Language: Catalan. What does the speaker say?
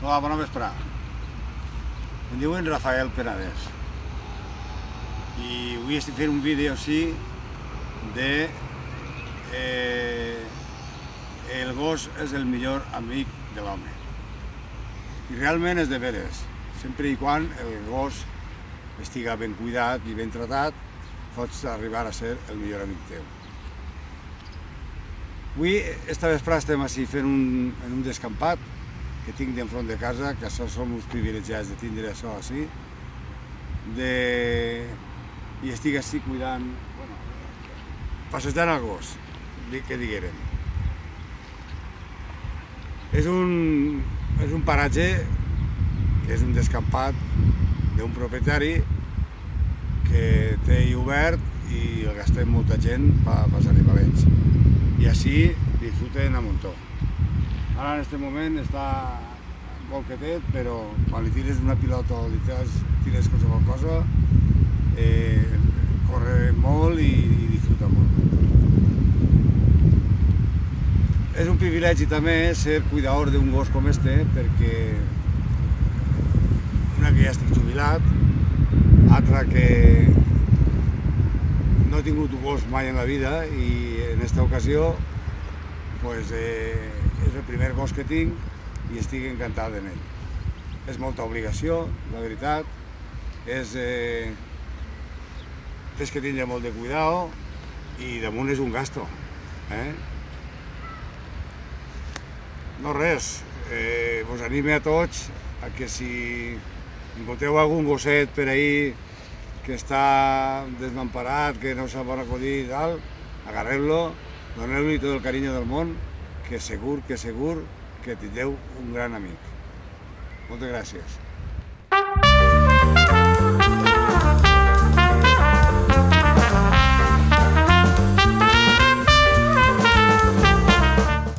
Hola, bona vesprà. Em diuen Rafael Penedès i avui estic fent un vídeo així de el gos és el millor amic de l'home. I realment és de veres, sempre i quan el gos estiga ben cuidat i ben tratat, pots arribar a ser el millor amic teu. Avui, esta vesprà, estem així fent en un descampat que tinc d'enfront de casa, que això som uns privilegiats de tindre això així, i estic així cuidant, passejant el gos, que diguérem. És un paratge que és un descampat d'un propietari que té obert i el gastem molta gent pels animalets. I així disfruten a muntó. Ara en aquest moment està molt quietet, però quan li tires una pilota o li tires qualsevol cosa, corre molt i disfruta molt. És un privilegi també ser cuidador d'un gos com este, perquè una que ja estic jubilat, altra que no he tingut un gos mai en la vida i en aquesta ocasió és el primer gos que tinc i estic encantat en ell. És molta obligació, la veritat, tens que tindre molt de cuidado i damunt és un gasto. No res, vos anime a tots a que si encontreu algun gosset per ahí que està desemparat, que no sap on acudir i tal, agarreu-lo, doneu-li tot el carinyo del món, que segur que tindreu un gran amic. Moltes gràcies.